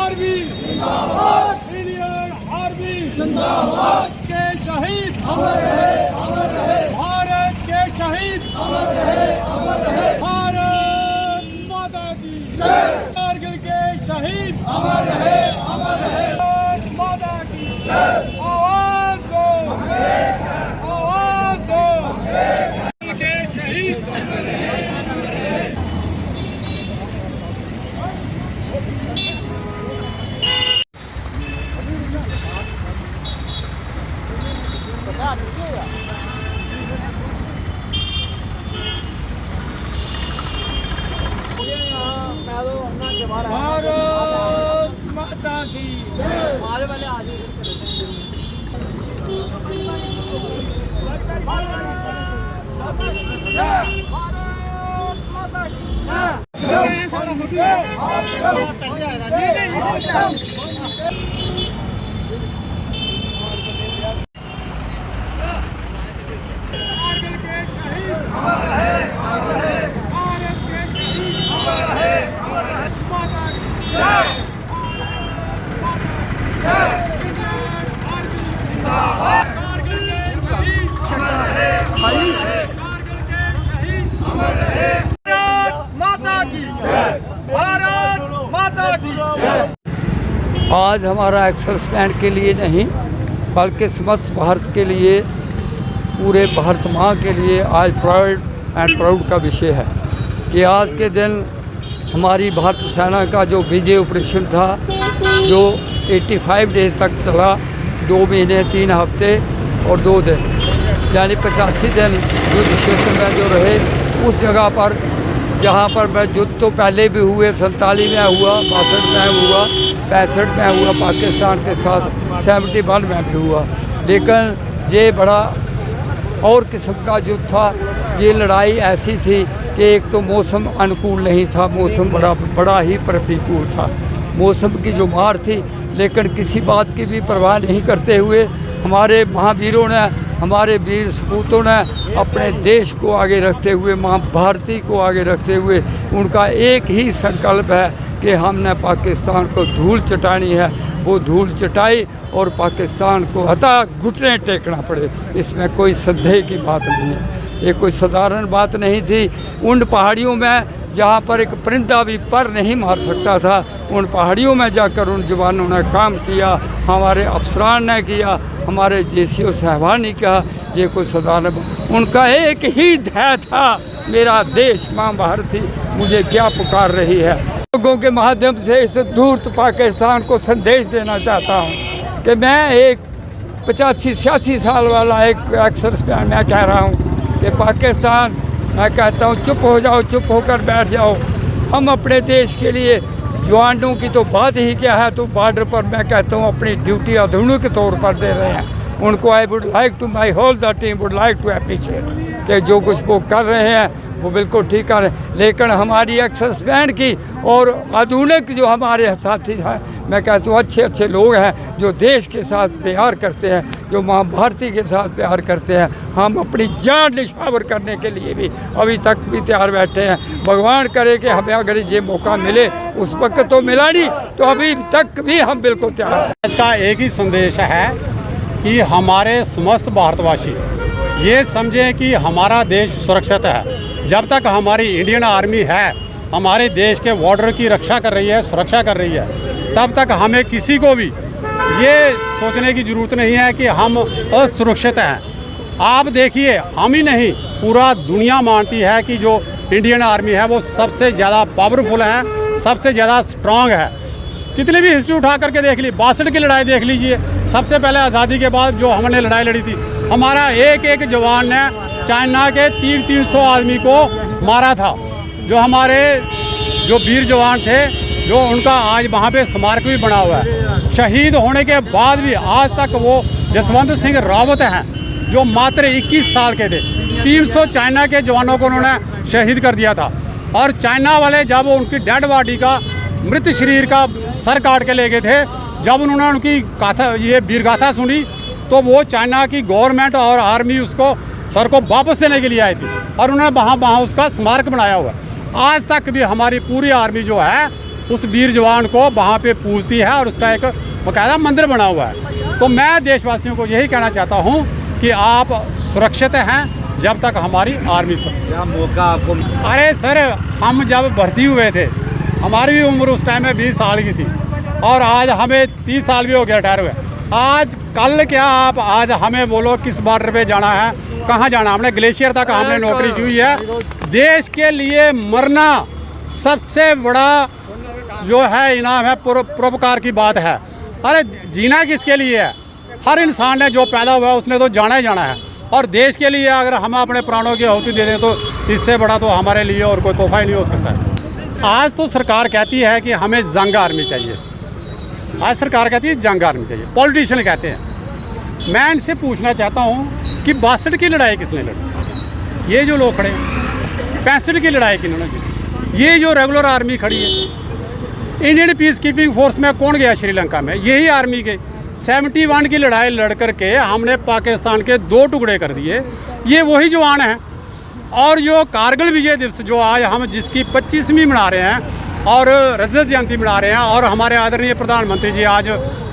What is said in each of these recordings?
Army जिंदाबाद, Indian army जिंदाबाद। के शहीद अमर रहे, अमर रहे। भारत के शहीद अमर रहे, अमर रहे। भारत माता की जय। कारगिल के शहीद अमर रहे, अमर रहे। भारत माता की जय। आवाज दो, आवाज दो। के शहीद भारत माता की जय। आज हमारा एक्सेस बैंड के लिए नहीं बल्कि समस्त भारत के लिए, पूरे भारत माँ के लिए आज प्राउड का विषय है कि आज के दिन हमारी भारत सेना का जो विजय ऑपरेशन था, जो 85 डेज तक चला, 2 महीने 3 हफ्ते और 2 दिन, यानी 85 दिन युद्ध क्षेत्र में जो रहे, उस जगह पर जहाँ पर युद्ध तो पहले भी हुए, 47 में हुआ, 62 में हुआ, 65 में हुआ, पाकिस्तान के साथ 71 में भी हुआ, लेकिन ये बड़ा और किस्म का युद्ध था। ये लड़ाई ऐसी थी कि एक तो मौसम अनुकूल नहीं था, मौसम बड़ा ही प्रतिकूल था, मौसम की जो मार थी, लेकिन किसी बात की भी परवाह नहीं करते हुए हमारे महावीरों ने, हमारे वीर सपूतों ने अपने देश को आगे रखते हुए, माँ भारती को आगे रखते हुए, उनका एक ही संकल्प है कि हमने पाकिस्तान को धूल चटानी है। वो धूल चटाई और पाकिस्तान को हता घुटने टेकना पड़े, इसमें कोई संदेह की बात नहीं है। ये कोई साधारण बात नहीं थी। उन पहाड़ियों में जहाँ पर एक परिंदा भी पर नहीं मार सकता था, उन पहाड़ियों में जाकर उन जवानों ने काम किया, हमारे अफसरान ने किया, हमारे जेसीओ साहबान ने किया। ये कोई साधारण, उनका एक ही ध्येय था, मेरा देश माँ भारती मुझे क्या पुकार रही है। लोगों के माध्यम से इस धूर्त पाकिस्तान को संदेश देना चाहता हूँ कि मैं एक 85-86 साल वाला एक एक्सर्समैन मैं कह रहा हूँ कि पाकिस्तान, मैं कहता हूँ चुप हो जाओ, चुप होकर बैठ जाओ। हम अपने देश के लिए जवानों की तो बात ही क्या है, तो बॉर्डर पर मैं कहता हूँ अपनी ड्यूटी अधूरी के तौर पर दे रहे हैं। उनको I would like to, my whole the team would like to appreciate कि जो कुछ वो कर रहे हैं वो बिल्कुल ठीक कर रहे हैं। लेकिन हमारी एक्सेस बैंड की और आधुनिक जो हमारे साथी हैं, मैं कहता हूँ अच्छे अच्छे लोग हैं जो देश के साथ प्यार करते हैं, जो माँ भारती के साथ प्यार करते हैं। हम अपनी जान निछावर करने के लिए भी अभी तक भी तैयार बैठे हैं। भगवान करे कि हमें अगर ये मौका मिले, उस वक्त तो मिला नहीं, तो अभी तक भी हम बिल्कुल तैयार हैं। इसका एक ही संदेश है कि हमारे समस्त भारतवासी ये समझें कि हमारा देश सुरक्षित है। जब तक हमारी इंडियन आर्मी है, हमारे देश के बॉर्डर की रक्षा कर रही है, सुरक्षा कर रही है, तब तक हमें किसी को भी ये सोचने की ज़रूरत नहीं है कि हम असुरक्षित हैं। आप देखिए, हम ही नहीं, पूरा दुनिया मानती है कि जो इंडियन आर्मी है वो सबसे ज़्यादा पावरफुल है, सबसे ज़्यादा स्ट्रांग है। कितनी भी हिस्ट्री उठा करके देख ली, 62 की लड़ाई देख लीजिए, सबसे पहले आज़ादी के बाद जो हमने लड़ाई लड़ी थी, हमारा एक एक जवान ने चाइना के 300 आदमी को मारा था। जो हमारे जो वीर जवान थे, जो उनका आज वहाँ पे स्मारक भी बना हुआ है। शहीद होने के बाद भी आज तक वो जसवंत सिंह रावत हैं, जो मात्र 21 साल के थे। 300 चाइना के जवानों को उन्होंने शहीद कर दिया था। और चाइना वाले जब उनकी डेड बॉडी का, मृत शरीर का सर काट के ले गए थे, जब उन्होंने उनकी गाथा, ये वीर गाथा सुनी, तो वो चाइना की गवर्नमेंट और आर्मी उसको सर को वापस देने के लिए आई थी और उन्होंने वहाँ उसका स्मारक बनाया हुआ है। आज तक भी हमारी पूरी आर्मी जो है उस वीर जवान को वहाँ पे पूजती है और उसका एक बाकायदा मंदिर बना हुआ है। तो मैं देशवासियों को यही कहना चाहता हूँ कि आप सुरक्षित हैं जब तक हमारी आर्मी क्या मौका आपको? अरे सर, हम जब भर्ती हुए थे हमारी भी उम्र उस टाइम में 20 साल की थी और आज हमें 30 साल भी हो गया रिटायर हुए। आज कल क्या आप आज हमें बोलो किस बॉर्डर पे जाना है, कहाँ जाना? हमने ग्लेशियर तक हमने नौकरी की हुई है। देश के लिए मरना सबसे बड़ा जो है इनाम है, परोपकार की बात है। अरे जीना किसके लिए है? हर इंसान ने जो पैदा हुआ है उसने तो जाना ही जाना है और देश के लिए अगर हम अपने प्राणों की आहुति दे दें तो इससे बड़ा तो हमारे लिए और कोई तोहफा ही नहीं हो सकता है। आज तो सरकार कहती है कि हमें जंग आर्मी चाहिए, आज सरकार कहती है जंग आर्मी चाहिए, पॉलिटिशियन कहते हैं। मैं इनसे पूछना चाहता हूँ कि 62 की लड़ाई किसने लड़ी? ये जो लोग खड़े, 65 की लड़ाई किन्होंने जीती? ये जो रेगुलर आर्मी खड़ी है, इंडियन पीस कीपिंग फोर्स में कौन गया श्रीलंका में? यही आर्मी गई। 71 की लड़ाई लड़ करके हमने पाकिस्तान के 2 टुकड़े कर दिए, ये वही जवान हैं। और जो कारगिल विजय दिवस जो आज हम जिसकी 25वीं मना रहे हैं और रजत जयंती मना रहे हैं और हमारे आदरणीय प्रधानमंत्री जी आज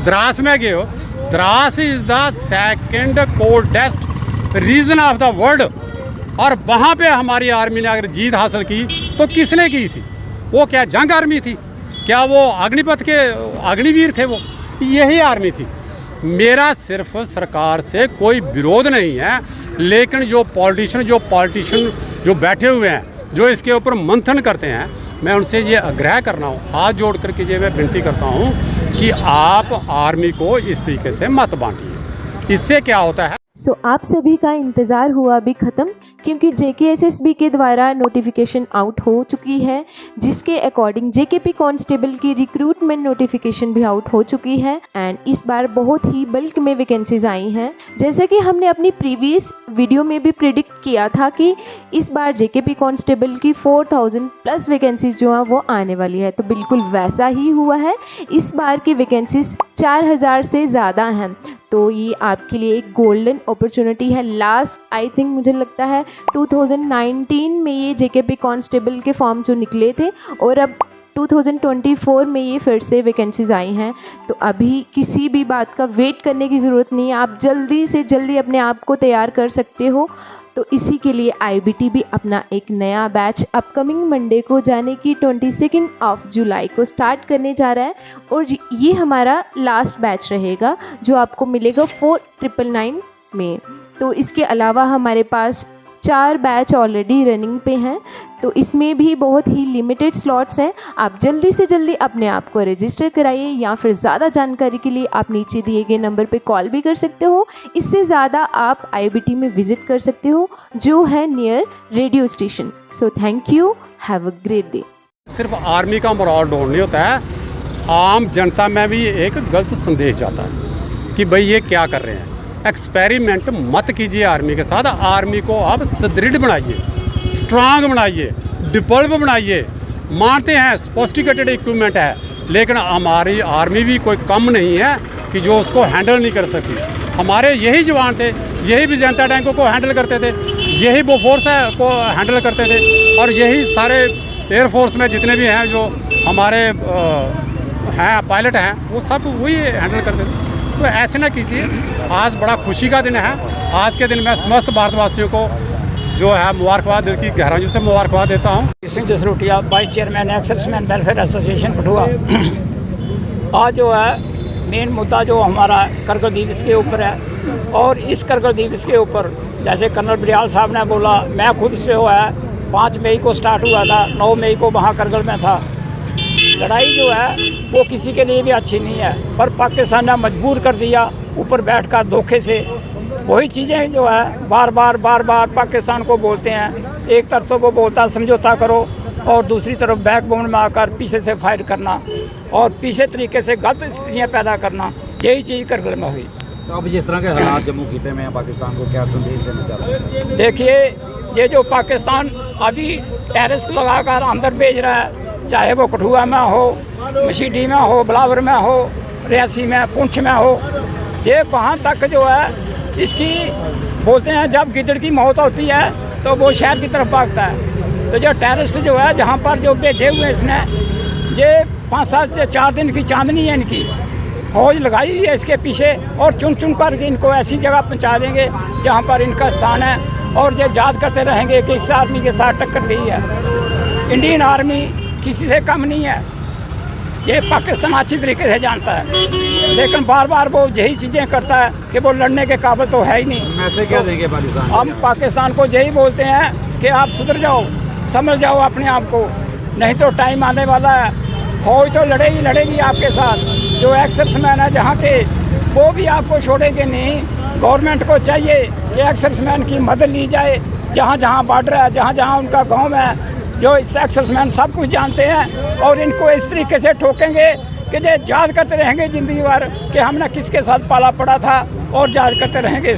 द्रास में गए हो। Dras is the second coldest region of the world और वहाँ पे हमारी आर्मी ने अगर जीत हासिल की तो किसने की थी? वो क्या जंग आर्मी थी? क्या वो अग्निपथ के अग्निवीर थे? वो यही आर्मी थी। मेरा सिर्फ सरकार से कोई विरोध नहीं है, लेकिन जो पॉलिटिशियन जो बैठे हुए हैं, जो इसके ऊपर मंथन करते हैं, मैं उनसे ये आग्रह करना हूँ, हाथ जोड़ करके ये मैं विनती करता हूँ कि आप आर्मी को इस तरीके से मत बांटिए। इससे क्या होता है? आप सभी का इंतज़ार हुआ अभी ख़त्म, क्योंकि JKSSB के द्वारा नोटिफिकेशन आउट हो चुकी है, जिसके अकॉर्डिंग JKP कांस्टेबल की रिक्रूटमेंट नोटिफिकेशन भी आउट हो चुकी है। एंड इस बार बहुत ही बल्क में वैकेंसीज आई हैं, जैसे कि हमने अपनी प्रीवियस वीडियो में भी प्रिडिक्ट किया था कि इस बार JKP कांस्टेबल की 4000 प्लस वैकेंसीज जो हैं वो आने वाली है। तो बिल्कुल वैसा ही हुआ है। इस बार की वैकेंसीज 4000 से ज़्यादा हैं। तो ये आपके लिए एक गोल्डन अपॉर्चुनिटी है। लास्ट आई थिंक मुझे लगता है 2019 में ये JKP कांस्टेबल के फॉर्म जो निकले थे और अब 2024 में ये फिर से वैकेंसीज आई हैं। तो अभी किसी भी बात का वेट करने की ज़रूरत नहीं है, आप जल्दी से जल्दी अपने आप को तैयार कर सकते हो। तो इसी के लिए IBT भी अपना एक नया बैच अपकमिंग मंडे को जाने की 22 जुलाई को स्टार्ट करने जा रहा है और ये हमारा लास्ट बैच रहेगा जो आपको मिलेगा 4999 में। तो इसके अलावा हमारे पास 4 बैच ऑलरेडी रनिंग पे हैं, तो इसमें भी बहुत ही लिमिटेड स्लॉट्स हैं। आप जल्दी से जल्दी अपने आप को रजिस्टर कराइए या फिर ज़्यादा जानकारी के लिए आप नीचे दिए गए नंबर पे कॉल भी कर सकते हो। इससे ज़्यादा आप IBT में विज़िट कर सकते हो जो है near radio station. So thank you, have a great day. सिर्फ आर्मी का मोरल डाउन नहीं होता है, आम जनता में भी एक गलत संदेश जाता है कि भाई ये क्या कर रहे हैं। एक्सपेरिमेंट मत कीजिए आर्मी के साथ। आर्मी को आप सुदृढ़ बनाइए, स्ट्रांग बनाइए, डिप्लॉयड बनाइए। मानते हैं सोफिस्टिकेटेड इक्विपमेंट है, लेकिन हमारी आर्मी भी कोई कम नहीं है कि जो उसको हैंडल नहीं कर सकती। हमारे यही जवान थे, यही विजेंता टैंकों को हैंडल करते थे, यही बोफोर्स को हैंडल करते थे और यही सारे एयरफोर्स में जितने भी हैं जो हमारे हैं पायलट हैं, वो सब वही हैंडल करते थे। तो ऐसे ना कीजिए। आज बड़ा खुशी का दिन है। आज के दिन मैं समस्त भारतवासियों को जो है मुबारकबाद, दिल की गहराइयों से मुबारकबाद देता हूँ। Singh Jasrotia, vice chairman exservicemen welfare association Kathua. आज जो है मेन मुद्दा जो हमारा करगिल दिवस के ऊपर है और इस करगिल दिवस के ऊपर जैसे कर्नल बरियाल साहब ने बोला, मैं खुद से हुआ है 5 मई को स्टार्ट हुआ था, 9 मई को वहाँ करगिल में था। लड़ाई जो है वो किसी के लिए भी अच्छी नहीं है, पर पाकिस्तान ने मजबूर कर दिया ऊपर बैठकर धोखे से। वही चीज़ें जो है बार बार पाकिस्तान को बोलते हैं। एक तरफ तो वो बोलता समझौता करो और दूसरी तरफ बैकबोन में आकर पीछे से फायर करना और पीछे तरीके से गलत स्थितियाँ पैदा करना, यही चीज़ करगिल में हुई। तो अब जिस तरह के हालात जम्मू खिते में पाकिस्तान को क्या संदेश देना चाहते हैं? देखिए, ये जो पाकिस्तान अभी टेररिस्ट लगाकर अंदर भेज रहा है, चाहे वो कठुआ में हो, मशीठी में हो, बिलावर में हो, रियासी में, पुंछ में हो, ये वहाँ तक जो है इसकी बोलते हैं जब गिदड़ की मौत होती है तो वो शहर की तरफ भागता है। तो जो टेररिस्ट जो है जहाँ पर जो भेजे हुए इसने, ये 5 साल से 4 दिन की चांदनी है इनकी। फौज लगाई हुई है इसके पीछे और चुन चुन करके इनको ऐसी जगह पहुंचा देंगे जहां पर इनका स्थान है, और ये याद करते रहेंगे कि इस आर्मी के साथ टक्कर ली है। इंडियन आर्मी किसी से कम नहीं है, ये पाकिस्तान अच्छी तरीके से जानता है, लेकिन बार बार वो यही चीज़ें करता है कि वो लड़ने के काबिल तो है ही नहीं। मैसेज क्या देंगे पाकिस्तान? हम पाकिस्तान को यही बोलते हैं कि आप सुधर जाओ, समझ जाओ अपने आप को, नहीं तो टाइम आने वाला है। फौज तो लड़ेगी आपके साथ। जो एक्सर्समैन है जहाँ के, वो भी आपको छोड़ेंगे नहीं। गवर्नमेंट को चाहिए कि एक्सर्समैन की मदद ली जाए, जहाँ जहाँ बॉर्डर है, जहाँ जहाँ उनका गांव है, जो एक्सर्समैन सब कुछ जानते हैं, और इनको इस तरीके से ठोकेंगे कि ये याद करते रहेंगे ज़िंदगी भर कि हमने किसके साथ पाला पड़ा था, और याद करते रहेंगे।